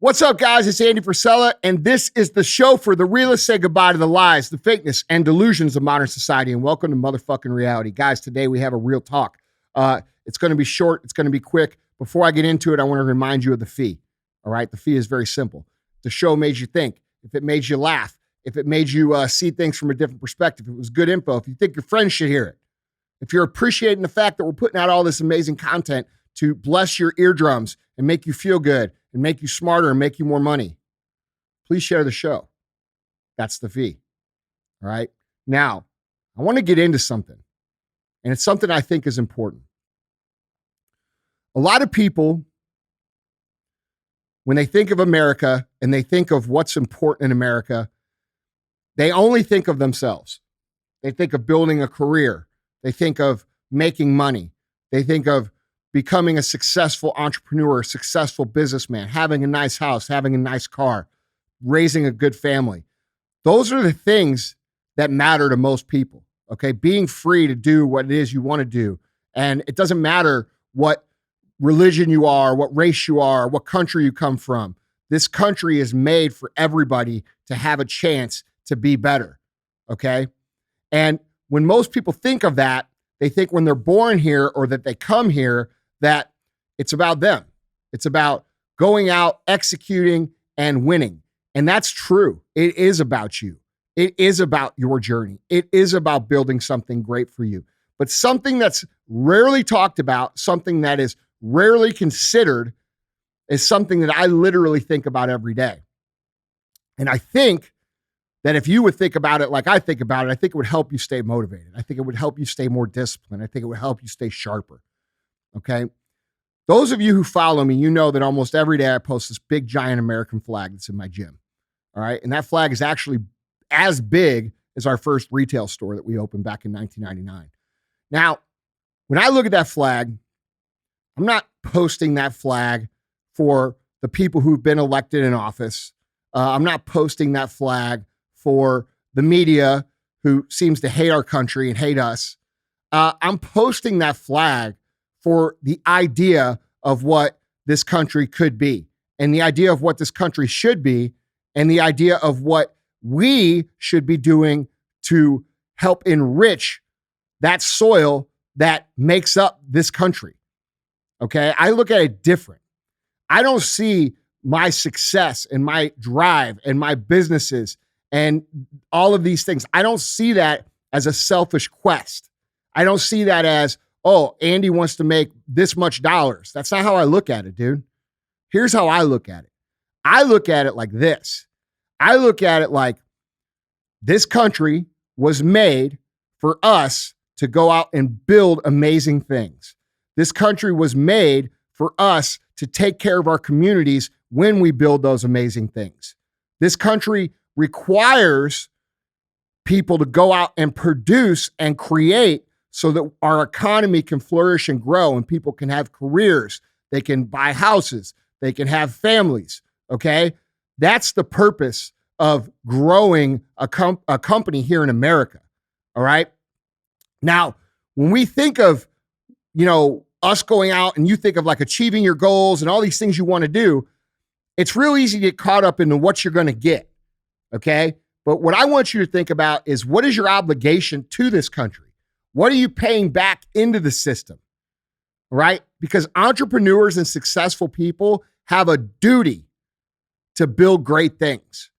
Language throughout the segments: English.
What's up, guys? It's Andy Frisella, and this is the show for the realists. Say goodbye to the lies, the fakeness, and delusions of modern society, and welcome to motherfucking reality. Guys, today we have a real talk. It's going to be short. It's going to be quick. Before I get into it, I want to remind you of the fee. All right? The fee is very simple. The show made you think. If it made you laugh, if it made you see things from a different perspective, if it was good info, if you think your friends should hear it, if you're appreciating the fact that we're putting out all this amazing content to bless your eardrums and make you feel good and make you smarter and make you more money, please share the show. That's the fee. All right? Now, I want to get into something, and it's something I think is important. A lot of people, when they think of America and they think of what's important in America, they only think of themselves. They think of building a career. They think of making money. They think of becoming a successful entrepreneur, a successful businessman, having a nice house, having a nice car, raising a good family. Those are the things that matter to most people, okay? Being free to do what it is you want to do. And it doesn't matter what religion you are, what race you are, what country you come from. This country is made for everybody to have a chance to be better, okay? And when most people think of that, they think when they're born here or that they come here that it's about them. It's about going out, executing, and winning. And that's true. It is about you. It is about your journey. It is about building something great for you. But something that's rarely talked about, something that is rarely considered, is something that I literally think about every day. And I think that if you would think about it like I think about it, I think it would help you stay motivated. I think it would help you stay more disciplined. I think it would help you stay sharper. Okay? Those of you who follow me, you know that almost every day I post this big, giant American flag that's in my gym. All right? And that flag is actually as big as our first retail store that we opened back in 1999. Now, when I look at that flag, I'm not posting that flag for the people who've been elected in office. I'm not posting that flag for the media who seems to hate our country and hate us. I'm posting that flag for the idea of what this country could be, and the idea of what this country should be, and the idea of what we should be doing to help enrich that soil that makes up this country. Okay? I look at it different. I don't see my success and my drive and my businesses and all of these things. I don't see that as a selfish quest. I don't see that as, oh, Andy wants to make this much dollars. That's not how I look at it, dude. Here's how I look at it. I look at it like this. I look at it like this country was made for us to go out and build amazing things. This country was made for us to take care of our communities when we build those amazing things. This country requires people to go out and produce and create so that our economy can flourish and grow and people can have careers. They can buy houses. They can have families, okay? That's the purpose of growing a company here in America, all right? Now, when we think of, us going out and you think of like achieving your goals and all these things you want to do, it's real easy to get caught up into what you're going to get, okay? But what I want you to think about is, what is your obligation to this country? What are you paying back into the system, right? Because entrepreneurs and successful people have a duty to build great things,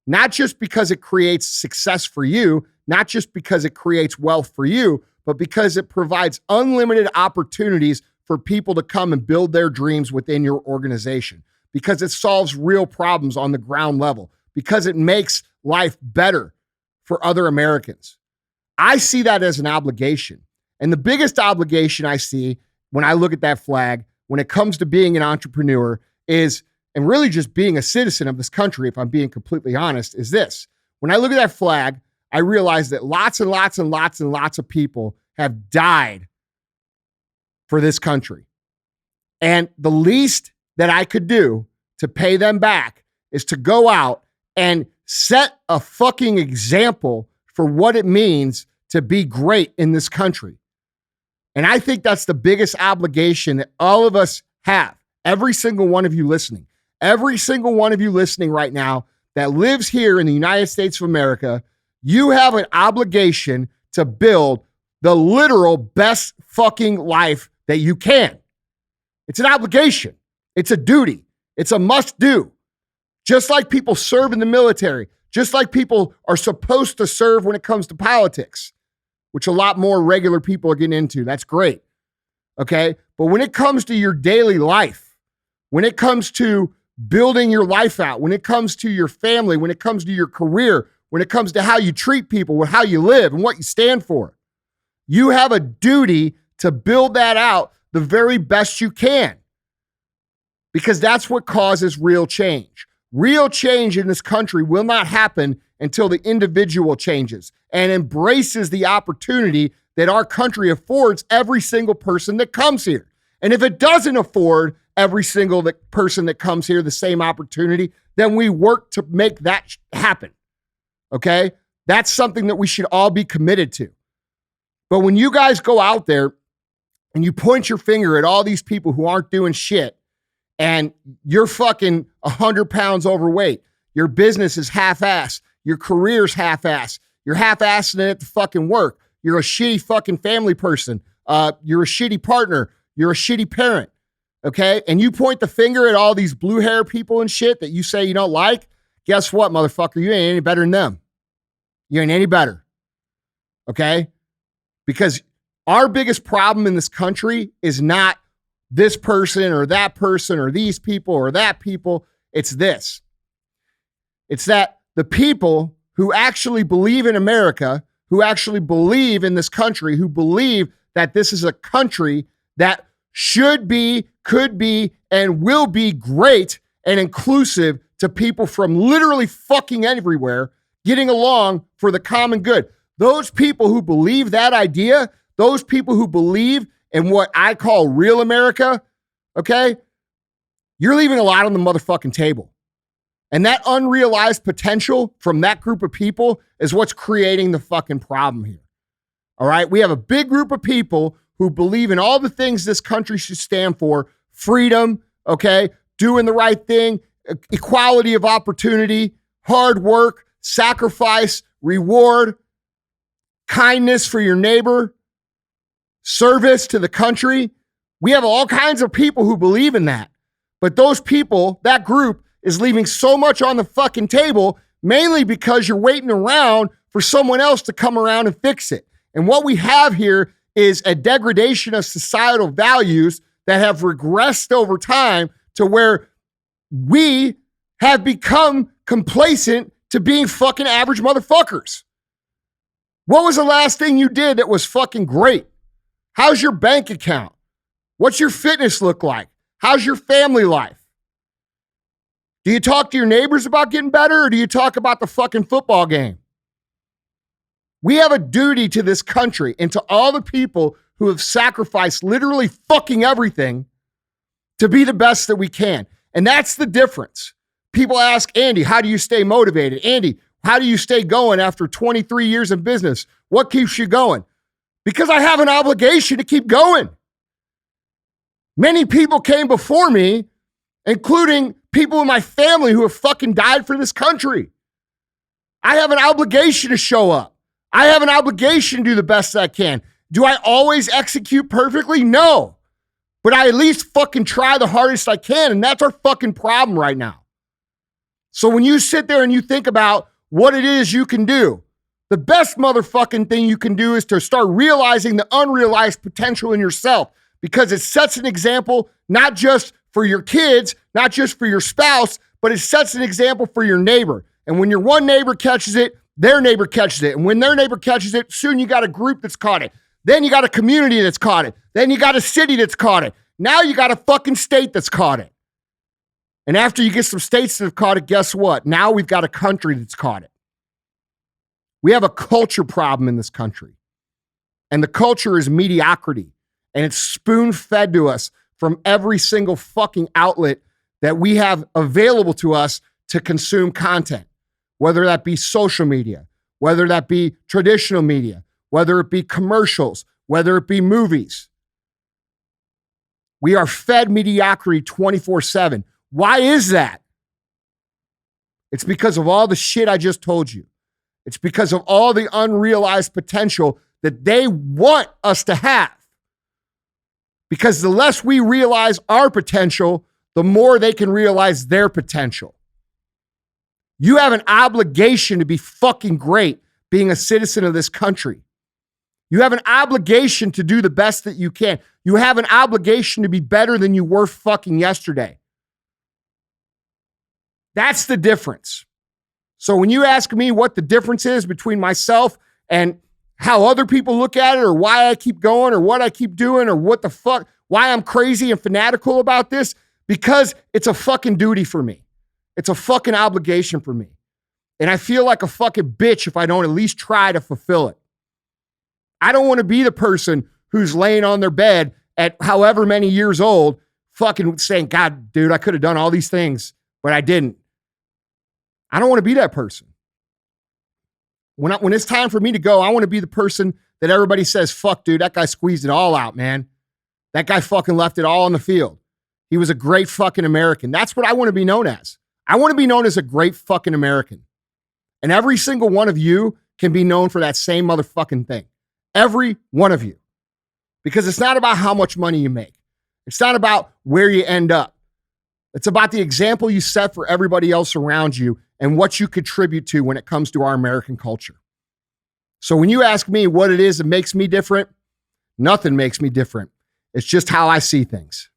not just because it creates success for you, not just because it creates wealth for you, but because it provides unlimited opportunities for people to come and build their dreams within your organization, because it solves real problems on the ground level, because it makes life better for other Americans. I see that as an obligation. And the biggest obligation I see when I look at that flag, when it comes to being an entrepreneur is, and really just being a citizen of this country, if I'm being completely honest, is this. When I look at that flag, I realize that lots and lots and lots and lots of people have died for this country. And the least that I could do to pay them back is to go out and set a fucking example for what it means to be great in this country. And I think that's the biggest obligation that all of us have, every single one of you listening. Every single one of you listening right now that lives here in the United States of America, you have an obligation to build the literal best fucking life that you can. It's an obligation. It's a duty. It's a must do. Just like people serve in the military, just like people are supposed to serve when it comes to politics, which a lot more regular people are getting into. That's great. Okay. But when it comes to your daily life, when it comes to building your life out, when it comes to your family, when it comes to your career, when it comes to how you treat people, how you live and what you stand for, you have a duty to build that out the very best you can, because that's what causes real change. Real change in this country will not happen until the individual changes and embraces the opportunity that our country affords every single person that comes here. And if it doesn't afford every single person that comes here the same opportunity, then we work to make that happen. Okay? That's something that we should all be committed to. But when you guys go out there and you point your finger at all these people who aren't doing shit, and you're fucking 100 pounds overweight, your business is half-assed, your career's half-assed, you're half-assing it at the fucking work, you're a shitty fucking family person, you're a shitty partner, you're a shitty parent, okay? And you point the finger at all these blue hair people and shit that you say you don't like, guess what, motherfucker? You ain't any better than them. You ain't any better, okay? Because our biggest problem in this country is not this person or that person or these people or that people. It's this. It's that the people who actually believe in America, who actually believe in this country, who believe that this is a country that should be, could be, and will be great and inclusive to people from literally fucking everywhere, getting along for the common good. Those people who believe that idea, those people who believe in what I call real America, okay, you're leaving a lot on the motherfucking table. And that unrealized potential from that group of people is what's creating the fucking problem here. All right? We have a big group of people who believe in all the things this country should stand for: freedom, okay, doing the right thing, equality of opportunity, hard work, sacrifice, reward, kindness for your neighbor, service to the country. We have all kinds of people who believe in that. But those people, that group, is leaving so much on the fucking table, mainly because you're waiting around for someone else to come around and fix it. And what we have here is a degradation of societal values that have regressed over time to where we have become complacent to being fucking average motherfuckers. What was the last thing you did that was fucking great? How's your bank account? What's your fitness look like? How's your family life? Do you talk to your neighbors about getting better, or do you talk about the fucking football game? We have a duty to this country and to all the people who have sacrificed literally fucking everything to be the best that we can. And that's the difference. People ask, Andy, how do you stay motivated? Andy, how do you stay going after 23 years in business? What keeps you going? Because I have an obligation to keep going. Many people came before me, including people in my family who have fucking died for this country. I have an obligation to show up. I have an obligation to do the best I can. Do I always execute perfectly? No. But I at least fucking try the hardest I can, and that's our fucking problem right now. So when you sit there and you think about what it is you can do, the best motherfucking thing you can do is to start realizing the unrealized potential in yourself, because it sets an example not just for your kids, not just for your spouse, but it sets an example for your neighbor. And when your one neighbor catches it, their neighbor catches it. And when their neighbor catches it, soon you got a group that's caught it. Then you got a community that's caught it. Then you got a city that's caught it. Now you got a fucking state that's caught it. And after you get some states that have caught it, guess what? Now we've got a country that's caught it. We have a culture problem in this country. And the culture is mediocrity. And it's spoon-fed to us from every single fucking outlet that we have available to us to consume content. Whether that be social media, whether that be traditional media, whether it be commercials, whether it be movies. We are fed mediocrity 24/7. Why is that? It's because of all the shit I just told you. It's because of all the unrealized potential that they want us to have. Because the less we realize our potential, the more they can realize their potential. You have an obligation to be fucking great being a citizen of this country. You have an obligation to do the best that you can. You have an obligation to be better than you were fucking yesterday. That's the difference. So when you ask me what the difference is between myself and how other people look at it, or why I keep going, or what I keep doing, or what the fuck, why I'm crazy and fanatical about this, because it's a fucking duty for me. It's a fucking obligation for me. And I feel like a fucking bitch if I don't at least try to fulfill it. I don't want to be the person who's laying on their bed at however many years old, fucking saying, God, dude, I could have done all these things, but I didn't. I don't want to be that person. When it's time for me to go, I want to be the person that everybody says, fuck, dude, that guy squeezed it all out, man. That guy fucking left it all on the field. He was a great fucking American. That's what I want to be known as. I want to be known as a great fucking American. And every single one of you can be known for that same motherfucking thing. Every one of you. Because it's not about how much money you make. It's not about where you end up. It's about the example you set for everybody else around you and what you contribute to when it comes to our American culture. So when you ask me what it is that makes me different, nothing makes me different. It's just how I see things.